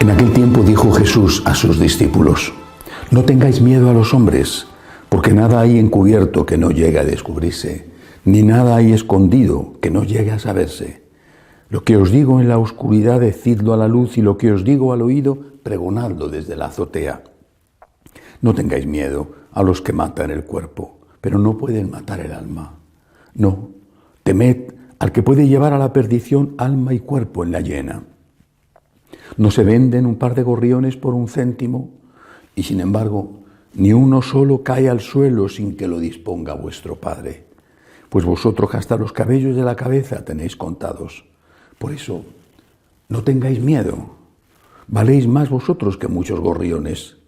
En aquel tiempo dijo Jesús a sus discípulos: no tengáis miedo a los hombres, porque nada hay encubierto que no llegue a descubrirse, ni nada hay escondido que no llegue a saberse. Lo que os digo en la oscuridad, decidlo a la luz, y lo que os digo al oído, pregonadlo desde la azotea. No tengáis miedo a los que matan el cuerpo, pero no pueden matar el alma. No, temed al que puede llevar a la perdición alma y cuerpo en la hiena. No se venden un par de gorriones por 1 céntimo, y sin embargo, ni uno solo cae al suelo sin que lo disponga vuestro Padre. Pues vosotros hasta los cabellos de la cabeza tenéis contados. Por eso, no tengáis miedo. Valéis más vosotros que muchos gorriones.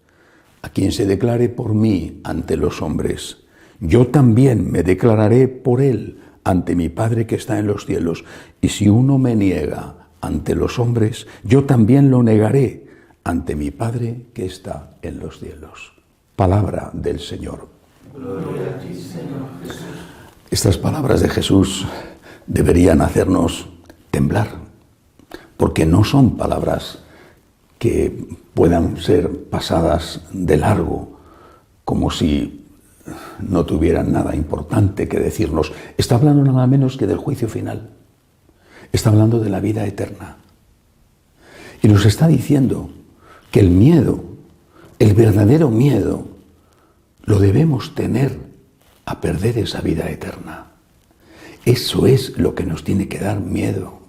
A quien se declare por mí ante los hombres, yo también me declararé por él ante mi Padre que está en los cielos. Y si uno me niega ante los hombres, yo también lo negaré ante mi Padre que está en los cielos. Palabra del Señor. Gloria a ti, Señor Jesús. Estas palabras de Jesús deberían hacernos temblar, porque no son palabras que puedan ser pasadas de largo, como si no tuvieran nada importante que decirnos. Está hablando nada menos que del juicio final. Está hablando de la vida eterna. Y nos está diciendo que el miedo, el verdadero miedo, lo debemos tener a perder esa vida eterna. Eso es lo que nos tiene que dar miedo.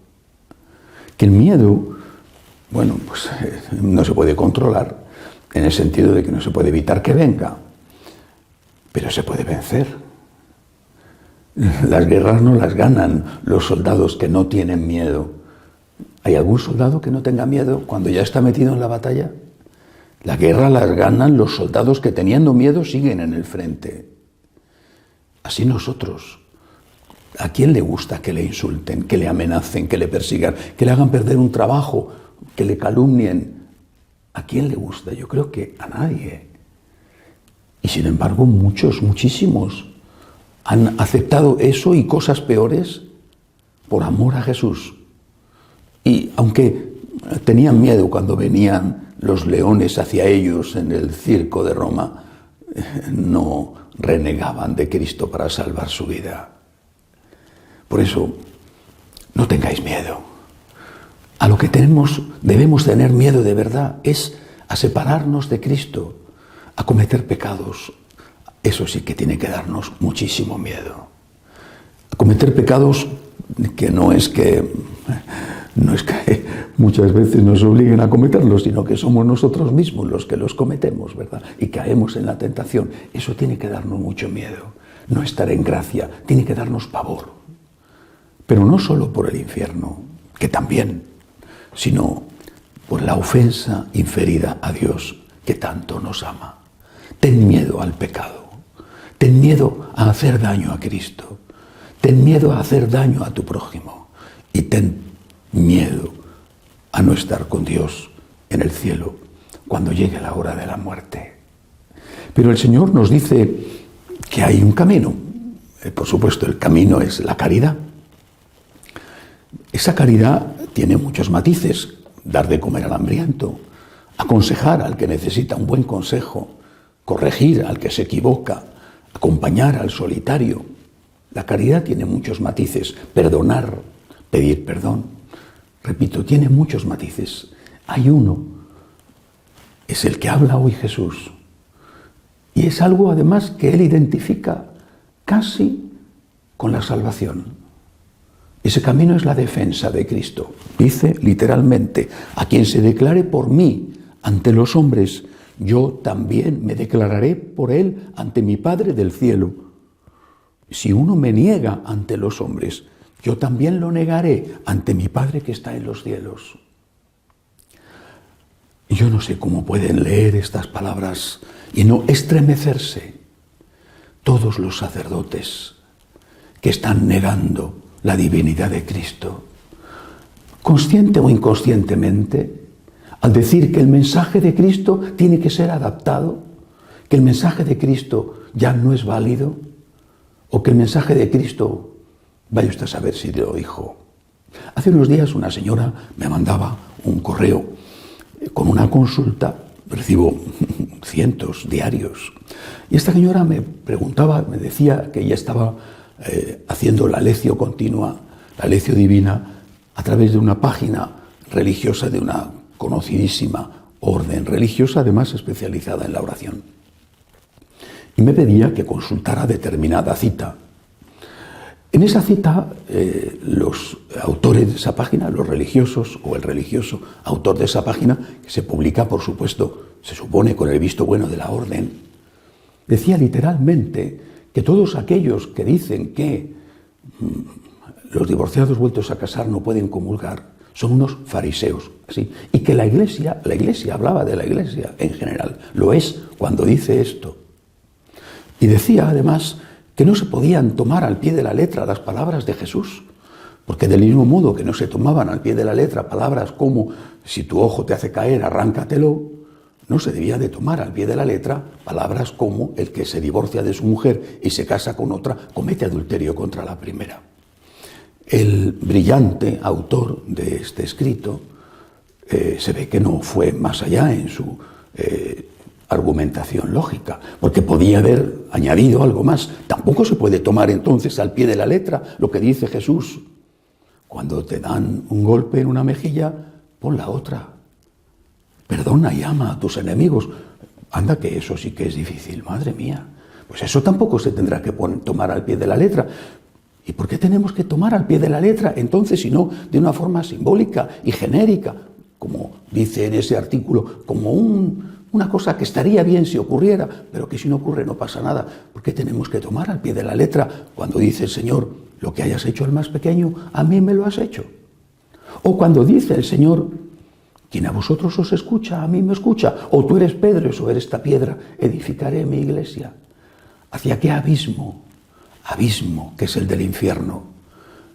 Que el miedo, bueno, pues no se puede controlar, en el sentido de que no se puede evitar que venga, pero se puede vencer. Las guerras no las ganan los soldados que no tienen miedo. ¿Hay algún soldado que no tenga miedo cuando ya está metido en la batalla? La guerra las ganan los soldados que, teniendo miedo, siguen en el frente. Así nosotros. ¿A quién le gusta que le insulten, que le amenacen, que le persigan, que le hagan perder un trabajo, que le calumnien? ¿A quién le gusta? Yo creo que a nadie. Y sin embargo, muchísimos han aceptado eso y cosas peores por amor a Jesús. Y aunque tenían miedo cuando venían los leones hacia ellos en el circo de Roma, no renegaban de Cristo para salvar su vida. Por eso, no tengáis miedo. A lo que debemos tener miedo de verdad es a separarnos de Cristo, a cometer pecados. Eso sí que tiene que darnos muchísimo miedo. A cometer pecados que no es que muchas veces nos obliguen a cometerlos, sino que somos nosotros mismos los que los cometemos, ¿verdad? Y caemos en la tentación. Eso tiene que darnos mucho miedo. No estar en gracia, tiene que darnos pavor. Pero no solo por el infierno, que también, sino por la ofensa inferida a Dios, que tanto nos ama. Ten miedo al pecado. Ten miedo a hacer daño a Cristo. Ten miedo a hacer daño a tu prójimo. Y ten miedo a no estar con Dios en el cielo cuando llegue la hora de la muerte. Pero el Señor nos dice que hay un camino. Por supuesto, el camino es la caridad. Esa caridad tiene muchos matices. Dar de comer al hambriento, aconsejar al que necesita un buen consejo, corregir al que se equivoca, acompañar al solitario. La caridad tiene muchos matices. Perdonar, pedir perdón. Repito, tiene muchos matices. Hay uno, es el que habla hoy Jesús. Y es algo además que Él identifica casi con la salvación. Ese camino es la defensa de Cristo. Dice literalmente: a quien se declare por mí ante los hombres, yo también me declararé por él ante mi Padre del cielo. Si uno me niega ante los hombres, yo también lo negaré ante mi Padre que está en los cielos. Yo no sé cómo pueden leer estas palabras y no estremecerse todos los sacerdotes que están negando la divinidad de Cristo, consciente o inconscientemente, al decir que el mensaje de Cristo tiene que ser adaptado, que el mensaje de Cristo ya no es válido, o que el mensaje de Cristo, vaya usted a saber si lo dijo. Hace unos días una señora me mandaba un correo con una consulta recibo cientos diarios. Y esta señora me preguntaba, me decía que ella estaba haciendo la lección continua, la lección divina, a través de una página religiosa de una conocidísima orden religiosa, además especializada en la oración. Y me pedía que consultara determinada cita. En esa cita, los autores de esa página, los religiosos o el religioso autor de esa página, que se publica, por supuesto, se supone con el visto bueno de la orden, decía literalmente que todos aquellos que dicen que los divorciados vueltos a casar no pueden comulgar son unos fariseos, ¿sí? Y que la iglesia hablaba de la iglesia en general, lo es cuando dice esto. Y decía además que no se podían tomar al pie de la letra las palabras de Jesús, porque del mismo modo que no se tomaban al pie de la letra palabras como si tu ojo te hace caer, arráncatelo, no se debía de tomar al pie de la letra palabras como el que se divorcia de su mujer y se casa con otra comete adulterio contra la primera. El brillante autor de este escrito se ve que no fue más allá en su argumentación lógica, porque podía haber añadido algo más. Tampoco se puede tomar entonces al pie de la letra lo que dice Jesús. Cuando te dan un golpe en una mejilla, pon la otra. Perdona y ama a tus enemigos. Anda que eso sí que es difícil, madre mía. Pues eso tampoco se tendrá que tomar al pie de la letra. ¿Y por qué tenemos que tomar al pie de la letra entonces, si no de una forma simbólica y genérica, como dice en ese artículo, como una cosa que estaría bien si ocurriera, pero que si no ocurre no pasa nada? ¿Por qué tenemos que tomar al pie de la letra cuando dice el Señor, lo que hayas hecho al más pequeño, a mí me lo has hecho? O cuando dice el Señor, quien a vosotros os escucha, a mí me escucha, o tú eres Pedro, o eres esta piedra, edificaré mi iglesia. ¿Hacia qué abismo que es el del infierno,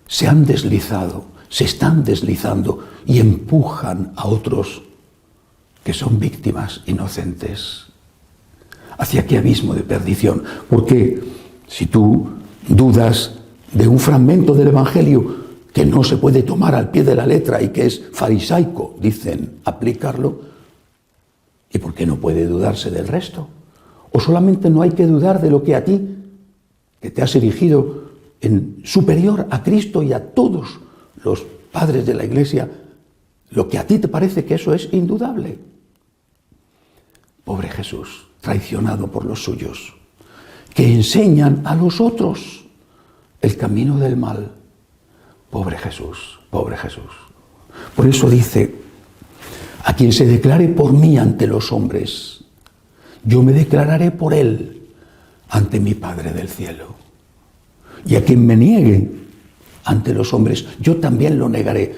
se han deslizado, se están deslizando y empujan a otros que son víctimas inocentes? ¿Hacia qué abismo de perdición? Porque si tú dudas de un fragmento del Evangelio que no se puede tomar al pie de la letra y que es farisaico, dicen, aplicarlo, ¿y por qué no puede dudarse del resto? ¿O solamente no hay que dudar de lo que a ti, que te has erigido en superior a Cristo y a todos los padres de la Iglesia, lo que a ti te parece que eso es indudable? Pobre Jesús, traicionado por los suyos, que enseñan a los otros el camino del mal. Pobre Jesús, pobre Jesús. Por eso dice, a quien se declare por mí ante los hombres, yo me declararé por él ante mi Padre del cielo. Y a quien me niegue ante los hombres, yo también lo negaré.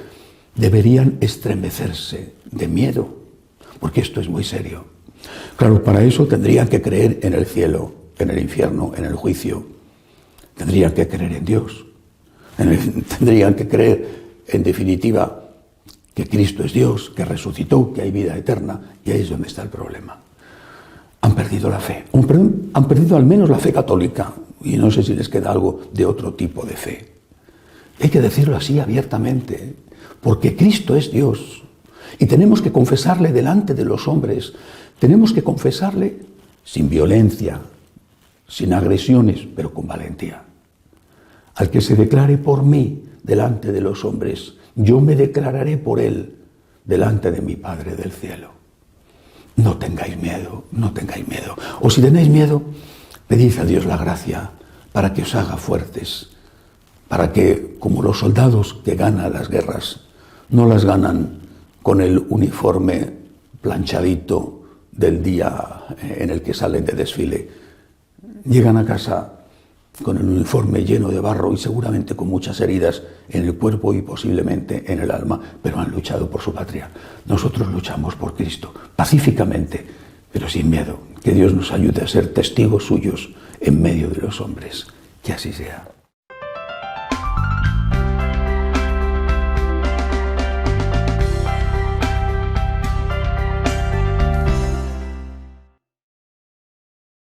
Deberían estremecerse de miedo, porque esto es muy serio. Claro, para eso tendrían que creer en el cielo, en el infierno, en el juicio. Tendrían que creer en Dios. Tendrían que creer, en definitiva, que Cristo es Dios, que resucitó, que hay vida eterna, y ahí es donde está el problema. Han perdido la fe, han perdido al menos la fe católica, y no sé si les queda algo de otro tipo de fe. Hay que decirlo así abiertamente, porque Cristo es Dios, y tenemos que confesarle delante de los hombres, tenemos que confesarle sin violencia, sin agresiones, pero con valentía. Al que se declare por mí delante de los hombres, yo me declararé por él delante de mi Padre del cielo. No tengáis miedo, no tengáis miedo. O si tenéis miedo, pedid a Dios la gracia para que os haga fuertes, para que, como los soldados que ganan las guerras, no las ganan con el uniforme planchadito del día en el que salen de desfile. Llegan a casa con el uniforme lleno de barro y seguramente con muchas heridas en el cuerpo y posiblemente en el alma, pero han luchado por su patria. Nosotros luchamos por Cristo, pacíficamente, pero sin miedo. Que Dios nos ayude a ser testigos suyos en medio de los hombres. Que así sea.